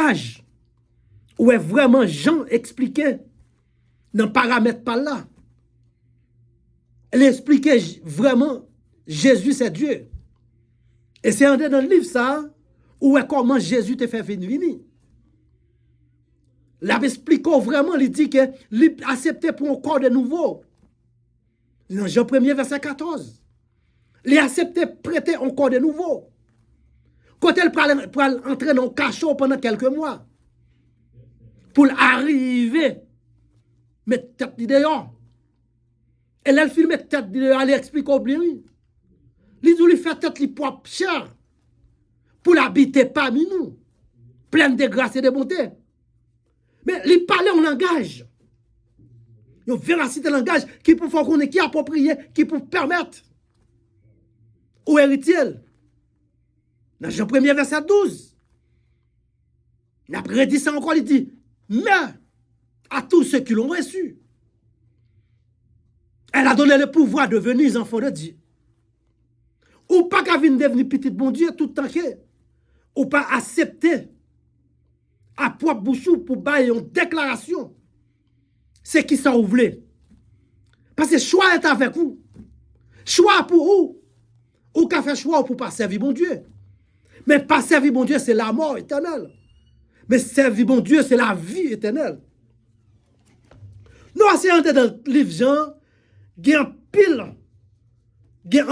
langage où est vraiment Jean expliqué dans le paramètre par là. Elle expliquait vraiment Jésus c'est Dieu. Et c'est dans le livre ça où est comment Jésus te fait venir. Là, explique vraiment, il dit que il accepté pour un corps de nouveau. Dans Jean 1er, verset 14. Il accepté prêter un corps de nouveau. Quand elle pour entrer dans le cachot pendant quelques mois. Pour arriver, mettre tête dehors. Et là, elle filme tête dehors, elle explique au bien. Il dit, lui fait tête li propre cher. Pour l'habiter parmi nous. Pleine de grâce et de bonté. Mais il parlait en langage. Il y a une véracité de langage qui peut faire qu'on est qui approprié, qui peut permettre aux héritiers. Dans Jean 1er, verset 12. Il a prédit ça encore, il dit, mais à tous ceux qui l'ont reçu, elle a donné le pouvoir de devenir les enfants de Dieu. Ou pas qu'à venir devenir petit bon Dieu tout le temps que, ou pas accepter à propre bouche pour bailler une déclaration. C'est qui ça vous voulez. Parce que choix est avec vous. Choix pour vous. Ou qu'a fait choix pour pas servir bon Dieu. Mais pas servir bon Dieu, c'est la mort éternelle. Mais servir bon Dieu, c'est la vie éternelle. Nous, c'est dans le livre Jean, il y a un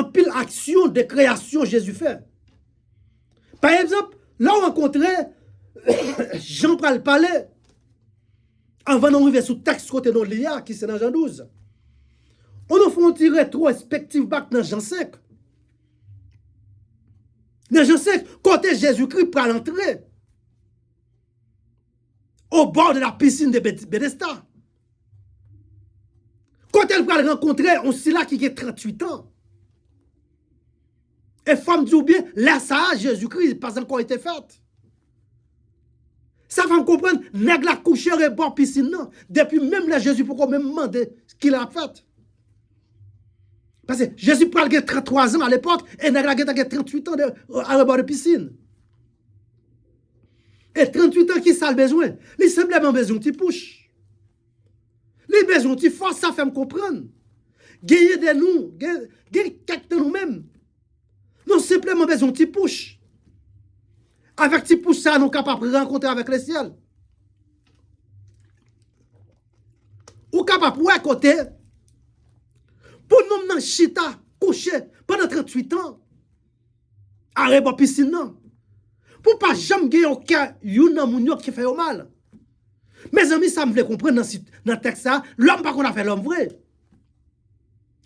pile action de création Jésus fait. Par exemple, là on rencontrait Jean pral parler avant d'arriver sous texte côté de l'IA qui c'est dans Jean 12. On nous fait un petit rétrospective back dans Jean 5. Dans Jean 5, côté Jésus-Christ pral entrer au bord de la piscine de Bethesda. Quand elle pral rencontrer un Sila qui a 38 ans. Et femme dit bien, là ça Jésus-Christ n'a pas encore été fait. Ça va me comprendre, nèg la couché et bord piscine non. Depuis même là Jésus pourquoi même demander ce qu'il a fait. Parce que Jésus pral gen 33 ans à l'époque et nèg la gen 38 ans à bord de piscine. Et 38 ans qui ça le besoin? Il simplement besoin de push. Il besoin de force, ça fait me comprendre. Gagner de nous, gagner quelques de nous-mêmes. Non simplement besoin de push. Avec petit pouce ça, nous sommes capables de rencontrer avec le ciel. Ou capable de côté pour nous dans chita coucher pendant 38 ans. Arrêt la piscine non. Pour pas jamais gagner au cas yon moun qui fait mal. Mes amis, ça me fait comprendre dans le texte ça, l'homme pas qu'on a fait l'homme vrai.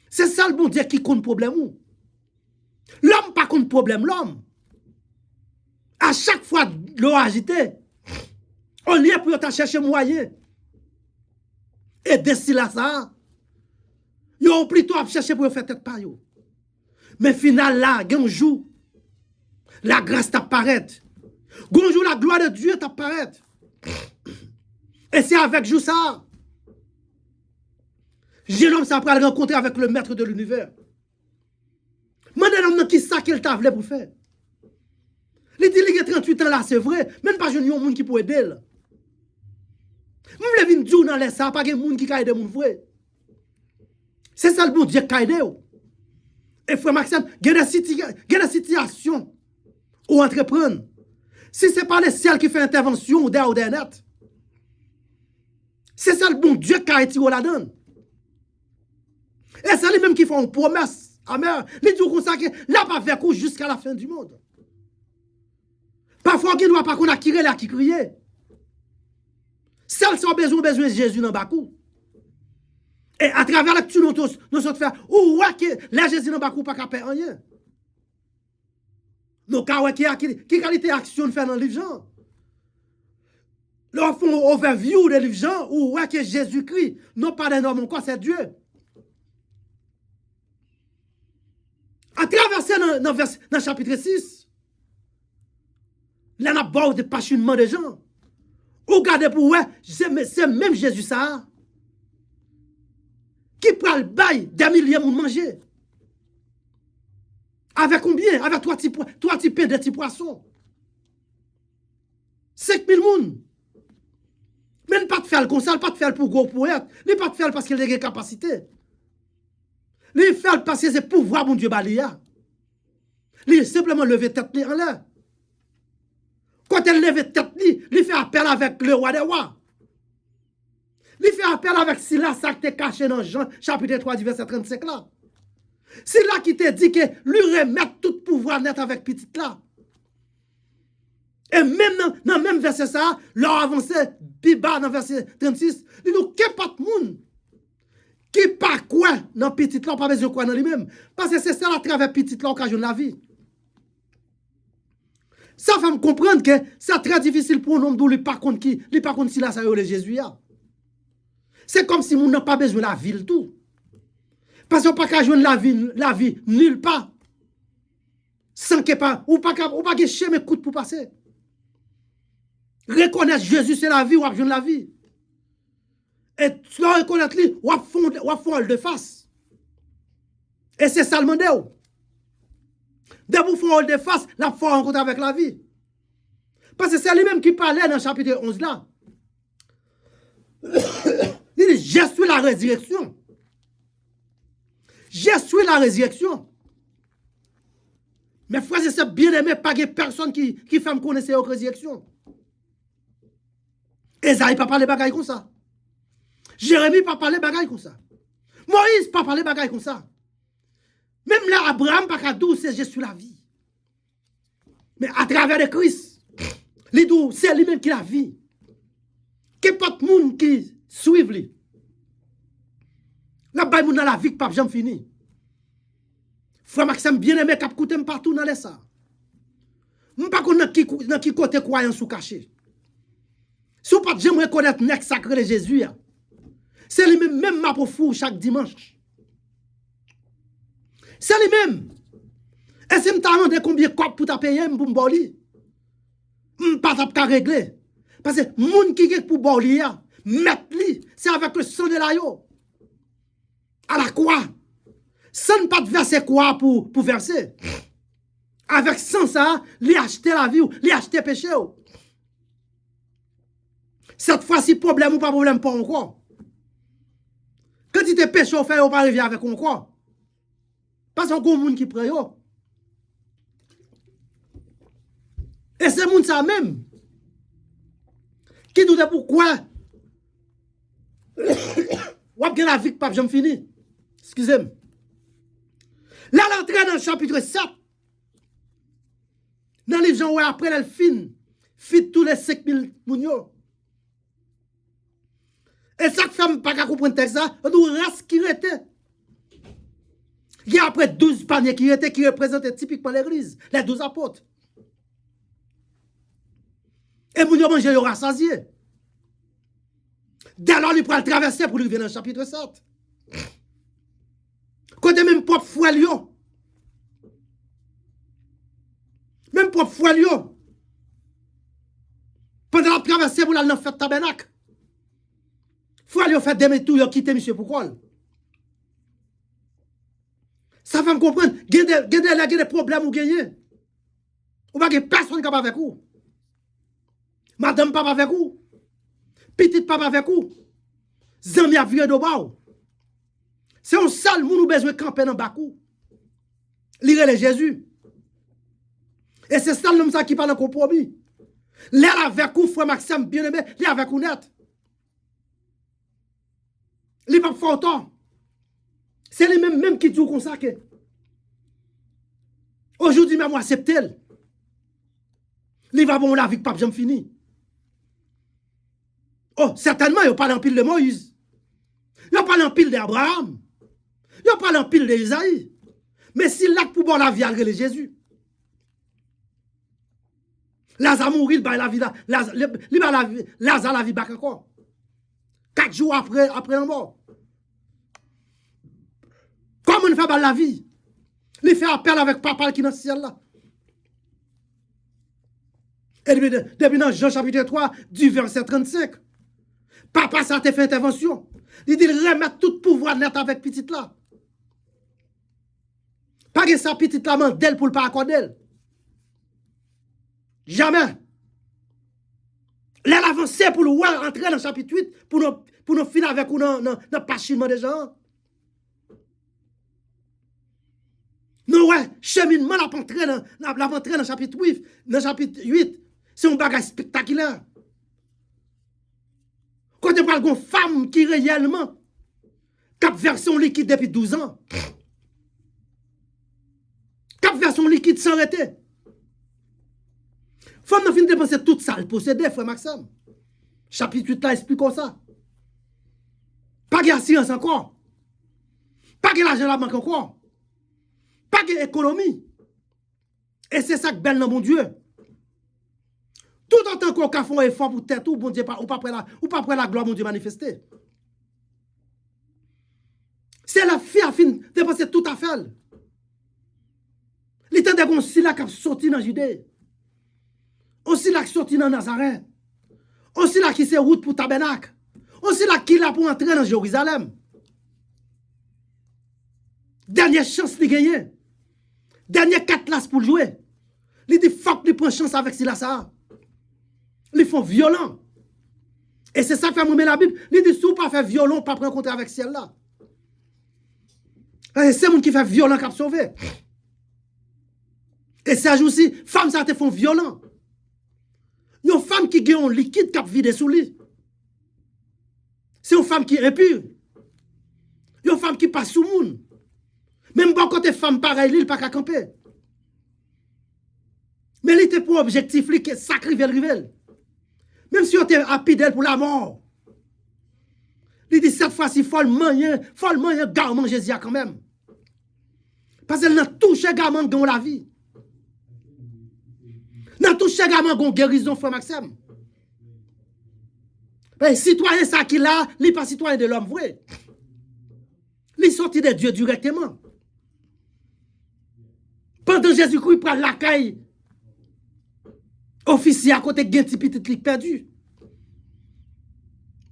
C'est ça le bon Dieu qui compte problème ou. L'homme pas compte problème l'homme. À chaque fois l'eau agité, on y est pour chercher moyen. Et d'ici là ça, yo plutôt à chercher pour faire tête par yo. Mais final là, un jour la grâce t'apparaît. Un jour la gloire de Dieu t'apparaît. Et c'est avec jour ça. Jeune homme ça après rencontrer avec le maître de l'univers. Mandez l'homme qui ça qu'il t'a voulu pour faire. Il dit qu'il a 38 ans là, c'est vrai. Même pas jeune monde qui peut aider. Vous voulez venir dire dans les ça, pas de monde qui a aidé mon vrai. C'est ça le bon Dieu qui a aidé. Et frère Maxime, il y a des situations où entreprendre. Si ce n'est pas le ciel qui fait intervention ou des net, c'est ça le bon Dieu qui a été là-dedans. Et c'est lui-même qui fait une promesse. Amen. Il dit comme ça que là, pas faire coup jusqu'à la fin du monde. Parfois, il ne doit pas qu'on a tiré là qui criait. Celles sont besoin de Jésus dans Bakou. Et à travers la lecture, nous sommes fait, ou ouais, que là, Jésus dans Bakou, pas qu'à faire rien. Donc, qui qualité d'action fait dans le livre Jean? Nous font overview de livre Jean, ou ouais, que Jésus-Christ, non pas d'un homme encore, c'est Dieu. À travers dans le chapitre 6, là, on aborde le passionnement des gens. Regardez pour ouais, c'est même Jésus ça qui prend le bail des milliers de manger. Avec combien? Avec trois petits pains, des petits poissons. 5 000 moun. Mais ne pas te faire comme ça, pas te faire pour gros pour être. Ne pas te faire parce qu'il a des capacités. Ne faire parce que c'est pouvoir mon Dieu balia. Il simplement lever tête en l'air. Quand elle lève tête, il fait appel avec le roi des rois. Il fait appel avec Sila, ça qui est caché dans Jean, chapitre 3, verset 35 là. C'est là qui te dit que lui remettre tout pouvoir net avec petit là. Et même dans le même verset ça, leur avancé, Biba dans verset 36, il nous qu'il pas de monde qui pas quoi dans petit là, pas besoin de quoi dans lui-même. Parce que c'est ça à travers petit là occasion de la vie. Ça fait me comprendre que c'est très difficile pour un homme d'où il pas contre qui, il pas contre si là ça le Jésus. C'est comme si on n'a pas besoin de la ville tout. Parce qu'on pas qu'à joindre la vie nulle part. Sans que pas, ou pas que chemin coûte pour passer. Reconnaître Jésus c'est la vie ou joindre la vie. Et tu dois reconnaître lui ou fond de face. Et c'est ça le mandé. Dès que vous faites de face, la foi rencontre avec la vie. Parce que c'est lui-même qui parlait dans le chapitre 11 là. Il dit, je suis la résurrection. Je suis la résurrection. Mais frères et sœurs bien-aimés, pas de personne qui fait me connaître la résurrection. Esaïe pas parler bagaille comme ça. Jérémie pas parler bagaille comme ça. Moïse pas parler bagaille comme ça. Même là, Abraham pas qu'à douce, je suis la vie. Mais à travers le Christ, c'est lui-même qui la vie. Que pas de monde qui suive lui. La baille dans la vie que pas jamais fini. Frère Maxime bien aimé cap coûter partout dans les ça. M'pas connait dans qui côté croyance ou caché. Si vous pas jamais reconnaître nek sacré de Jésus, c'est lui-même même ma pour fou chaque dimanche. C'est lui-même. Et si je t'ai demandé combien de copes pour te payer pour me boli, je ne pas ta régler. Parce que les gens qui sont pour boli, c'est avec le sang de l'agneau. À la croix. Ça ne pas de verser quoi pour verser. Avec sans ça, lui acheter la vie ou lui acheter péché. Cette fois-ci, problème ou pas problème, pas encore. Quand tu te péché, on fait, on pas arriver avec encore. Parce qu'il y a un monde qui prend. Et c'est monde ça même. Qui doute pourquoi. Ou bien la vie que pas jamais fini. Excusez-moi. Là, l'entrée dans le chapitre 7. Dans les gens où après elle fit tous les 5000 mounions. Et ça fait pas comprendre ça, on nous reste qui était. Il y a après 12 paniers qui représentaient typiquement l'église, les 12 apôtres. Et mounions manger, ils rassasié. Dès lors, il prend le traverser pour lui venir dans le chapitre 7. Côté même propre foi lion. Même propre foi lion. Pendant la traversée, pour aller dans le fête tabernacle. Foi lion fait demi-tour, il a quitté monsieur pourquoi? Ça fait me comprendre. Il y a des problèmes ou gagner. Ou pas que personne qui va avec vous. Madame pas avec vous. Petite pas avec vous. Zami a viré de bas. C'est un seul monde nous besoin de camper dans Bakou. Lire les Jésus. Et c'est ça l'homme qui parle en compromis. L'air avec vous, frère Maxime, bien aimé, l'air avec vous net. Il pas fort temps. C'est les mêmes qui disent comme ça que. Aujourd'hui, même moi, accepter. Il va bon la vie que pas jamais fini. Oh, certainement, il n'y a pas l'empile de Moïse. Il n'y a pas l'empile d'Abraham. Il n'y a pas l'empile d'Isaïe. Mais s'il a pour boire la vie, il Jésus. Lazare mourit, il va la vie là. Lazare la vie back encore. 4 jours après la mort. Comment on fait la vie? Il fait appel avec papa qui est dans le ciel là. Et depuis dans Jean chapitre 3, du verset 35, papa ça te fait intervention. Il dit remettre tout pouvoir net avec petite là. Pas que sa petite là d'elle pour le pas accorder. Jamais. commencer pour nous entrer dans le chapitre 8 pour nous finir avec nous dans le pachement des gens. Nous, ouais, cheminement, la entrée dans le chapitre 8. Dans le chapitre 8, c'est un bagage spectaculaire. Quand on parle d'une femme qui réellement cap version liquide depuis 12 ans. Cap version liquide sans arrêter. Femme n'a fini de dépenser tout ça, le posséder, frère Maxime. Chapitre 8 là explique comme ça. Pas de science encore. Pas de l'argent la banque encore. Pas d'économie. Et c'est ça que belle dans mon Dieu. Tout autant qu'on a fait un effort pour tête ou bon Dieu ou pas près la gloire mon Dieu manifester. C'est la fille a fini de dépenser tout à fait. L'état de bon si la qui sorti dans Judée. Aussi la qui sorti dans Nazareth. Aussi la qui c'est route pour tabernacle. Aussi la qui là pour entrer dans Jérusalem. Dernière chance de gagner. Dernière 4 classes pour jouer. Il dit fuck, il prend chance avec Sila ça. Ils font violent. Et c'est ça que fait moi la Bible. Il dit si vous pas faire violent, pas prendre compte avec ciel là. C'est monde qui fait violent qui a sauvé. Et c'est aussi, femmes ça te font violent. Une femme qui gagne un liquide qui a vidé sous lui. C'est une femme qui est impure. Une femme qui passe sous le monde. Même bon côté femme pareil, il pas qu'à camper. Mais il était pour objectif, il est sacré rivel. Même si on était rapide pour la mort. Il dit cette fois-ci, il faut le manger garment Jésus quand même. Parce qu'elle n'a touché garment dans la vie. N'a touché garment dans guérison, frère Maxime. Mais citoyen ça qu'il a, il n'est pas citoyen de l'homme vrai. Il est sorti de Dieu directement. Pendant Jésus-Christ, il prend la caille. Officier à côté de petit petit perdu.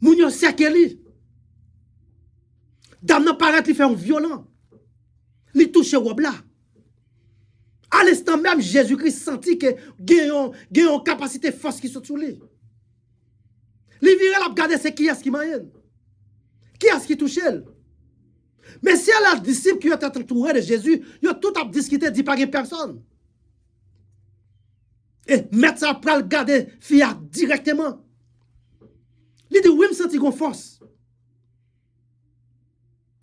Mounio Sekeli. Dame n'a pas arrêté de faire un violent. Il touche Wobla. À l'instant même, Jésus-Christ sentit que il y a une capacité force qui saute sur lui. Il vient la regarder c'est qui est-ce qui m'aide. Qui est-ce qui touche elle? Mais si elle a des disciples qui ont été entourés de Jésus, ils ont tout à discuter, dit pas personne. Et mettre ça pour le garder fille directement. Il dit oui, me senti qu'on force.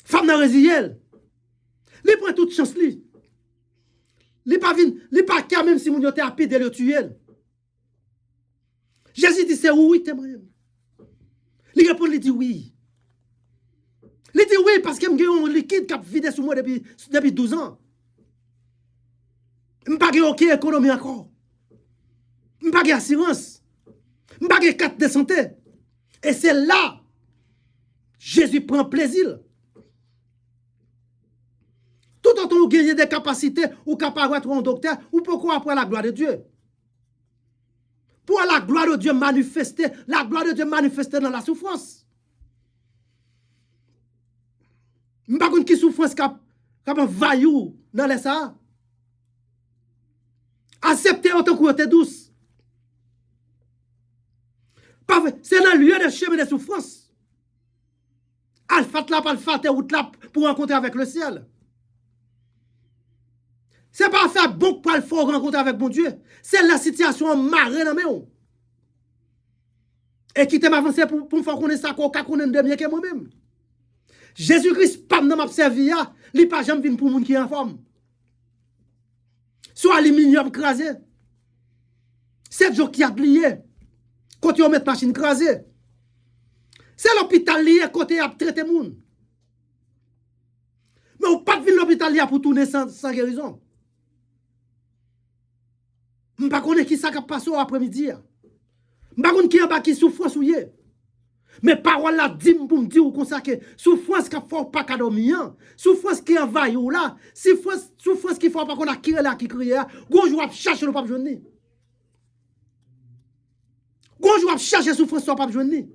Femme n'a résilié. Il prend toute chance lui. Il pas qu'à même si mon yote a de le tuer. Jésus dit c'est oui témoin. Il répond il dit oui. Il dit oui parce que j'ai un liquide qui a vidé sur moi depuis 12 ans. Je n'ai pas aucune économie encore. Je n'ai pas d'assurance. Je n'ai pas de carte de santé. Et c'est là Jésus prend plaisir. Tout autant vous gagnez des capacités ou capable d'être un docteur, ou pourquoi après la gloire de Dieu? Pour la gloire de Dieu manifester, la gloire de Dieu manifester dans la souffrance. Je ne sais pas qui souffrance comme un vaillou dans les ça. Acceptez autant que vous êtes douce. C'est dans le lieu de chemin de souffrance. Alpha là, pas le fait route là pour rencontrer avec le ciel. C'est pas faire bon pour le faire rencontrer avec mon Dieu. C'est la situation marée dans mes. Et qui t'aime avancer pour me faire connaître ça, qu'on connaît de mieux que moi-même. Jésus-Christ, pas dans ma servi, il n'est pas jamais venu pour monde qui est en forme. Soit aluminium crasé. 7 jours qui a plié. Quand tu met machine crasée. C'est l'hôpital lié côté à traiter monde. Mais on pas venir l'hôpital lié pour tourner sans guérison. Je ne sais pas qui ça qui passe après-midi. Je ne sais pas qui en bas qui souffrance ou yé. Mais parole là dit pour me dire comme ça que souffrance qui faut pas qu'à dormir, souffrance qui envahit ou là, souffrance qui faut pas qu'on a qui là qui crie, gonjou va chercher le pape journée. Gonjou va chercher souffrance sur pape journée.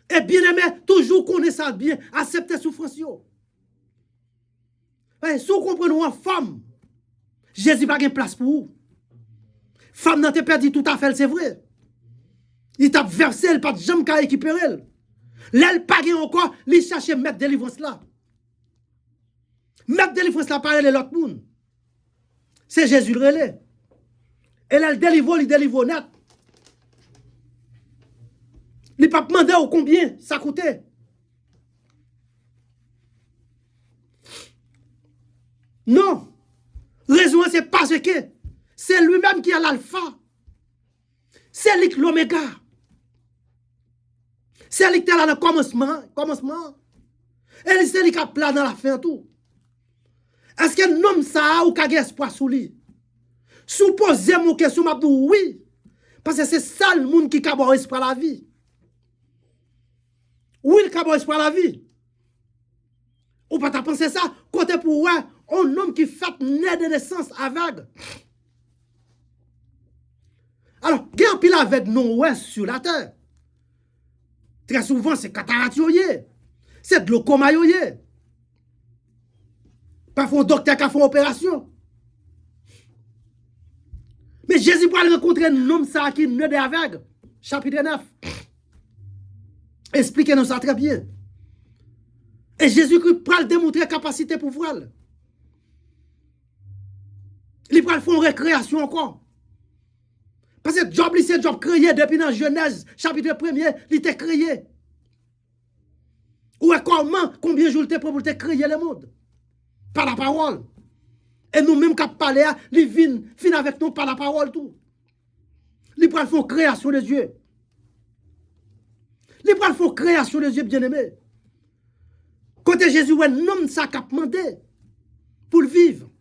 Et bien aimé, toujours connaître ça bien, accepter souffrance yo. Si vous comprenez une femme, Jésus n'a pas de place pour vous. Femme n'a pas perdu tout à fait, c'est vrai. Il t'a versé, elle pas de jambe qu'à récupérer. L'elle pas encore, il cherche mettre délivrance là. Mettre délivrance là, pas l'autre monde. C'est Jésus le relais. Et là, il délivre net. Il pas demandé au combien ça coûtait. Non. Raison, c'est parce que c'est lui-même qui a l'alpha. C'est lui qui l'oméga. C'est lui qui est là dans le commencement. Et c'est lui qui a plat dans la fin tout. Est-ce que l'homme ça ou qu'il espoir sous lui? Supposez mon question, m'a dit oui. Parce que c'est ça le monde qui a espoir la vie. Oui, il a espoir la vie. Ou pas t'as pensé ça? Côté pour ouais, un homme qui fait né de naissance aveugle. Alors, il y a un pile avec nous ouais, sur la terre. Très souvent, c'est cataracte, c'est glaucoma. Parfois, un docteur qui a fait une opération. Mais Jésus va rencontrer un homme ça qui est né d'aveugle. Chapitre 9. Expliquez-nous ça très bien. Et Jésus-Christ va démontrer la capacité pour voir. Il va faire une récréation encore. Parce que Job, c'est Job créé depuis dans Genèse, chapitre 1er, il était créé. Ou combien de jours il était pour créer le monde? Par la parole. Et nous-mêmes qui parlons, il vient avec nous par la parole tout. Il va faire une création de Dieu. Il va faire une création de Dieu, bien-aimé. Côté Jésus, un homme ça a demandé pour le vivre.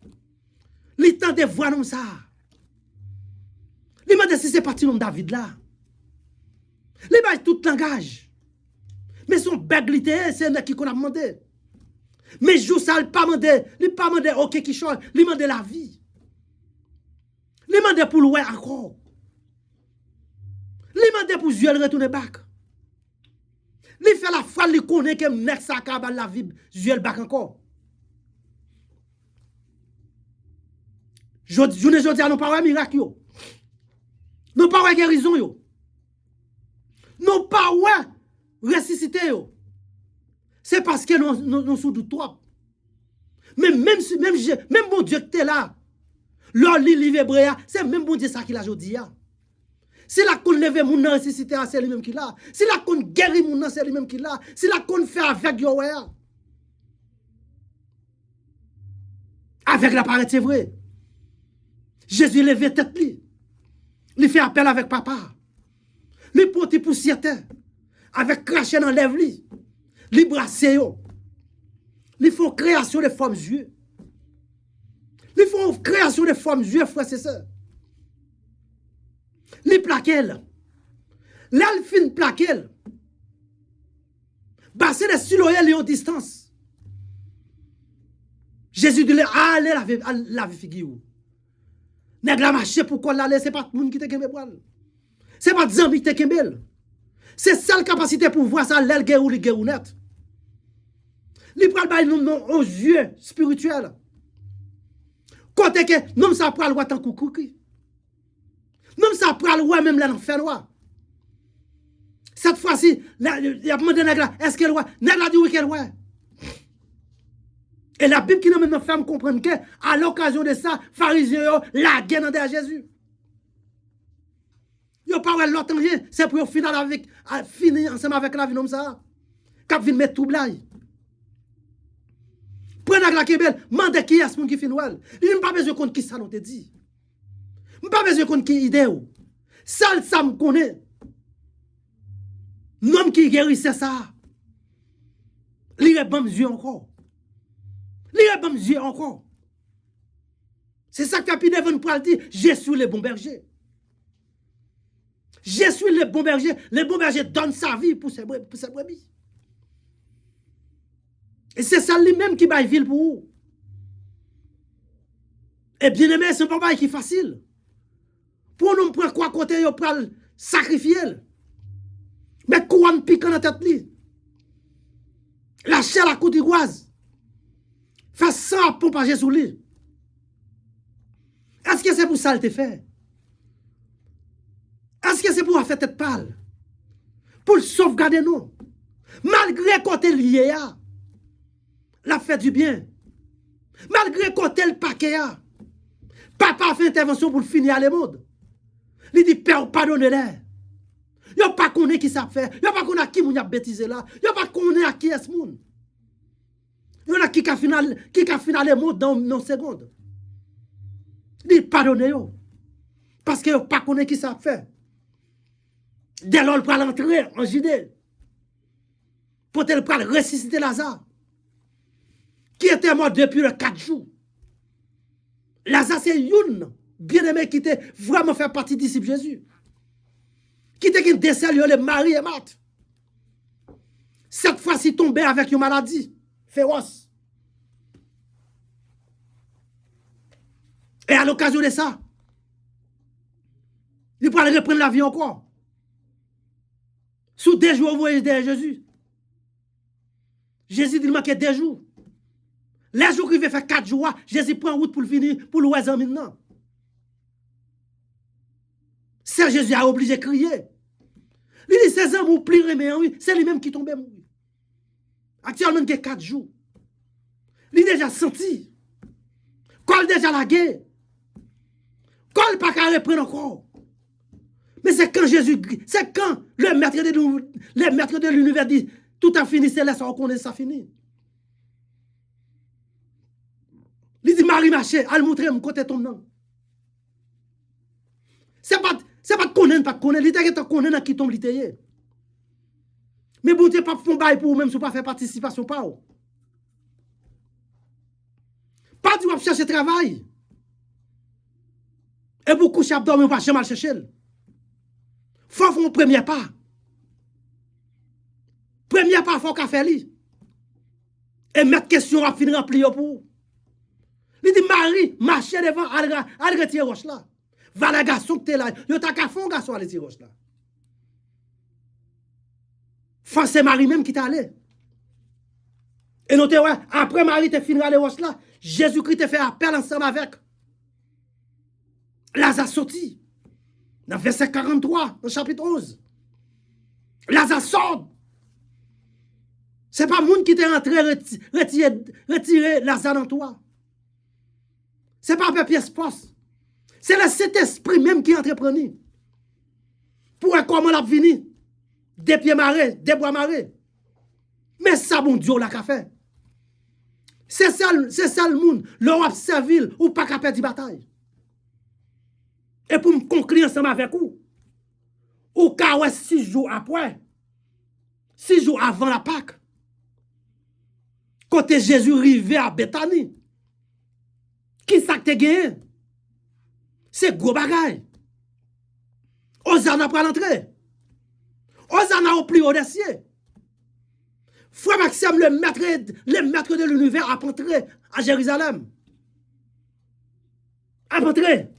Il tente de voir nous ça. Il m'a dit si c'est parti de David là. Il m'a tout langage. Mais son béglité, c'est un qui qu'on a demandé. Mais jour ça, il n'a pas demandé. Il n'a pas demandé ok qui change. Il m'a demandé la vie. Il m'a demandé pour louer encore. Il m'a demandé pour Dieu le retourner back. Il fait la foi, il connaît que nek ça cabal la vie, Dieu le back encore. Je ne dis à nos parents miracle. Nous pas guérison yo. Nous pas ressuscité yo. C'est parce que nous sous doute trop. Même bon Dieu qui est là. L'or li hébreu, c'est même bon Dieu ça qui l'a jodi a. Si la qu'on leve moun nan ressuscité c'est lui même qui l'a. Si la qu'on guérit moun nan c'est lui même qui l'a. Si la qu'on fait avec yo avec la parole c'est vrai. Jésus levé tête li. Il fait appel avec papa. Il porte poussière avec craché dans lèvres li. Il brasse yo. Il faut création de formes yeux. Il faut création de formes yeux frère c'est ça. Il plaque elle. Là il fin plaque elle. Basé de siloyel en distance. Jésus dit allez la figure. Nèg la marché pourquoi l'aller c'est pas monde qui te kembe poil. C'est pas zambi qui te kembe. C'est seule capacité pour voir ça l'aile guerre ou li guerre net. Li pral bay nous aux yeux spirituels. Côté que nous ça pral wa tant koukou. Nous ça pral wa même là dans fait loi. Cette fois-ci, il a demandé nèg la est-ce qu'elle wa nèg la dit oui qu'elle wa. Et la Bible qui nous maintenant fait comprendre que à l'occasion de ça, pharisiens la guerre dans Jésus. Yo pas l'autre rien, c'est pour finir avec finir ensemble avec la vie comme ça. Cap vinn mettre tout blaye. Prenez la kebel, mande qui est ce monde qui fin wel. Il n'a pas besoin de qui ça nous te dit. Il pas besoin de qui idée ou. Ça me connaît. L'homme qui guérit c'est ça. Il est bon yeux encore. Il est bon yeux encore. C'est ça que Pierre devant pour dire, je suis le bon berger. Je suis le bon berger. Le bon berger donne sa vie pour ses brebis. Et c'est ça lui-même qui baille ville pour vous. Et bien aimé, c'est pas qui est facile. Pour nous prendre quoi côté, yo pral sacrifier. Mais couronne piquant dans tête li. La chair à côte igoise. Fais ça pour pas Jésus li. Est-ce que c'est pour ça qu'il te fait? Parce que c'est pour faire tête pâle. Pour sauvegarder nous. Malgré qu'on est lié, la fait du bien. Malgré qu'on est le paquet, papa fait intervention pour finir les modes. Il dit, Père, pardonnez-les. Il n'y a pas qu'on qui ça fait. Il n'y a pas qu'on a qui m'a bêtisé là. Il n'y a pas qu'on est à qui est ce monde. Il y en a qui a final les mots dans une seconde. Il dit, pardonnez-vous. Parce qu'il n'y a pas qu'on qui ça fait. Dès lors, il va l'entrer en Judée. Pour le ressusciter Lazare. Qui était mort depuis le 4 jours. Lazare, c'est une bien-aimé qui était vraiment fait partie du disciple Jésus. Qui était qui décèle le mari et Marthe. Cette fois-ci tombé avec une maladie féroce. Et à l'occasion de ça, il pourra reprendre la vie encore. Sous 2 jours, vous voyez derrière Jésus. Jésus dit qu'il manquait 2 jours. Les jours qu'il veut faire 4 jours, Jésus prend route pour le finir, pour le voir maintenant. C'est Jésus a obligé de crier. Il dit, ces hommes, vous plierez, mais oui, c'est lui-même qui tombait mourir. Actuellement, il y a 4 jours. Il a déjà senti. Quand il déjà la guerre. Quand il n'a pas qu'à reprendre encore. Mais c'est quand Jésus, c'est quand le maître de l'univers dit, tout a fini, c'est là, ça reconnaît, ça finit. Il dit, Marie marché, elle montre mon côté ton nom. C'est pas de connaître, pas de connaître. Il dit, connaître qui tombe, il mais bon, tu n'es pas fait bail pour même si pas faire participation, pas. Pas du chercher travail. Et pour coucher à dormir, pas jamais chercher. Faut faire un premier pas. Premier pas, faut qu'à faire lui. Et mettre question à finir remplir pour. Il dit, Marie, marchez devant, elle retire roche là. Va la garçon que t'es là. Yo t'as qu'à fond garçon à retirer roche là. C'est Marie même qui t'a allé. Et notez, ouais, après Marie te finira les roches là, Jésus-Christ te fait appel ensemble avec Lazare sorti. Dans verset 43, au chapitre 11. Lazare sort. C'est pas monde qui t'est rentré retirer Lazare dans toi. C'est pas un pièce poste. C'est le Saint-Esprit même qui est entrepreneur. Pour comment l'a venu. Des pieds marés, des bois marés. Mais ça, bon Dieu, l'a fait. C'est ça le monde. L'Europe servile ou pas qu'à perdre bataille. Et pour me conclure ensemble avec vous, ou qu'à 6 jours après, 6 jours avant la Pâque, quand Jésus arrivé à Bethanie, qui ça que t'es gagné? C'est gros bagaille. Hosanna pour l'entrée. Hosanna au plus audacieux. Frère Maxime, le maître de l'univers, a entré à Jérusalem. A entré.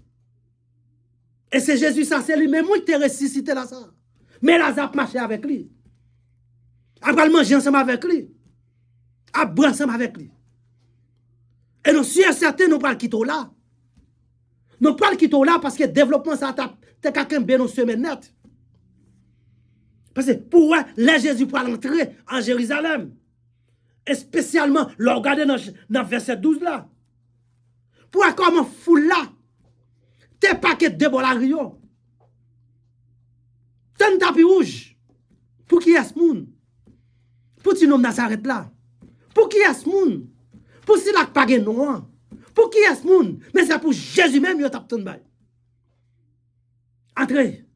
Et c'est Jésus, ça, c'est lui-même qui a ressuscité Lazare. Mais Lazare marchait avec lui. Après, manger ensemble avec lui. A boire ensemble avec lui. Et nous sommes certains, nous parlons quitter là. Nous parlons quitter là parce que le développement, ça t'es quelqu'un bien au semaine net. Parce que pour les Jésus pour entrer en Jérusalem, et spécialement, le regarder dans verset 12 là, pour comment foule là, t'es paquet de bolario, t'es un tapis rouge, pour qui est ce monde? Pour qui nom Nazareth là? Pour qui est ce monde? Pour si la pas noir? Pour qui est ce monde? Mais c'est pour Jésus même, il tape ton bail. Entrez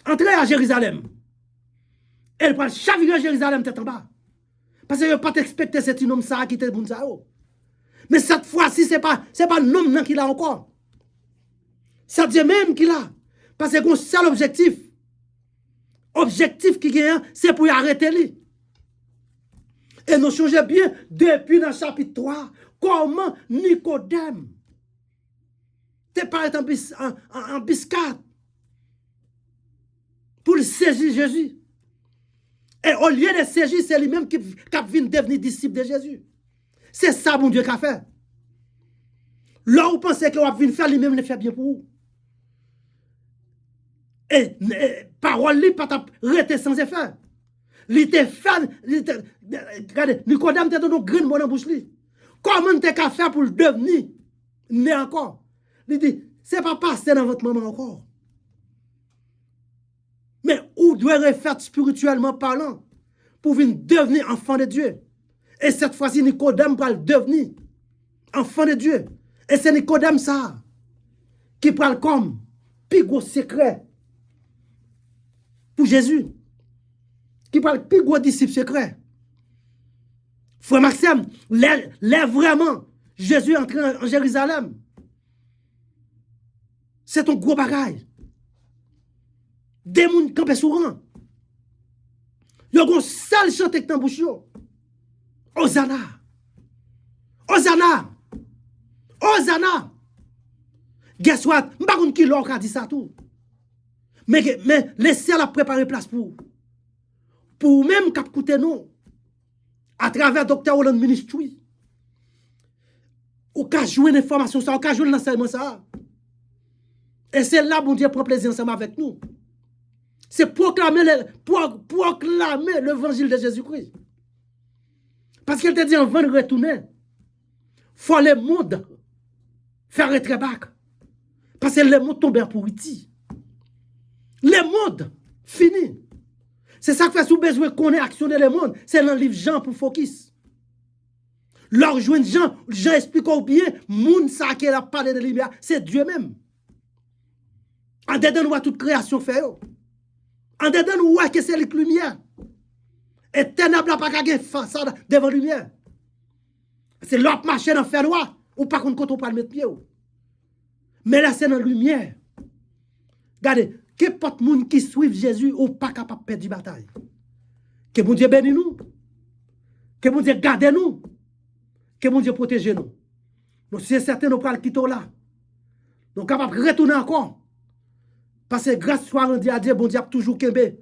à Jérusalem. Elle va chavirer à Jérusalem tête en bas. Parce que je ne pas t'expecter cet homme ça qui était bon ça. Mais cette fois-ci, ce n'est pas l'homme qui l'a encore. C'est Dieu même qui l'a. Parce que c'est seul objectif. Objectif qui gagne, c'est pour y arrêter lui. Et nous changeons bien depuis dans le chapitre 3. Comment Nicodème te paraît en biscade pour le saisir Jésus. Et au lieu de saisir, c'est lui-même qui vient devenir disciple de Jésus. C'est ça, mon Dieu, qu'a fait. Là, vous pensez que vous venir faire lui-même le faire bien pour vous. parole li pas rester sans effet. Li te fait, regardez, Nicodème te donne un grain dans bouche li. Comment t'es qu'à faire pour le devenir né encore? Il dit, c'est pas passé dans votre maman encore. Mais où doit refaire spirituellement parlant pour venir devenir enfant de Dieu? Et cette fois-ci, Nicodème va le devenir enfant de Dieu. Et c'est Nicodème ça qui parle comme plus gros secret pour Jésus. Qui parle plus gros disciple secret. Frère Maxime, là vraiment, Jésus est entré en Jérusalem. C'est un gros bagage. Des gens campent sur rang. Ils ont un seul chanté dans la bouche. Hosanna. Hosanna. Hosanna. Guess what? Je ne sais pas qui l'a dit ça tout. Mais laissez la préparer place pour même cap coûter nous à travers Dr. Holland Ministry. Ou qu'à jouer une information ça, ou qu'à jouer l'enseignement ça. Et c'est là bon Dieu prend plaisir ensemble avec nous. C'est proclamer l'évangile de Jésus-Christ. Parce qu'il te dit avant de retourner, faut le monde faire retrait back. Parce que le monde tombe en pourriti. Le monde fini. C'est ça que fait sous besoin qu'on ait actionné le monde. C'est dans le livre Jean pour focus. Leur joint Jean explique bien, monde ça qui a parlé de lumière, c'est Dieu même. En dedans, nous voit toute création fait. En dedans, nous voit que c'est la lumière. Et ténèbres n'a pas qu'à façade devant la lumière. C'est l'autre marché dans fer noir. Ou pas qu'on ne pas le mettre pied. Mais là, c'est dans la lumière. Regardez, que pas de monde qui suit Jésus ou pas capable de perdre la bataille. Que mon Dieu bénisse nous. Que mon Dieu garde nous. Que mon Dieu protège nous. Donc, c'est certain, nous prenons le quitter là. Nous sommes capables de retourner encore. Parce que grâce soit rendu à Dieu, bon Dieu a toujours kembe.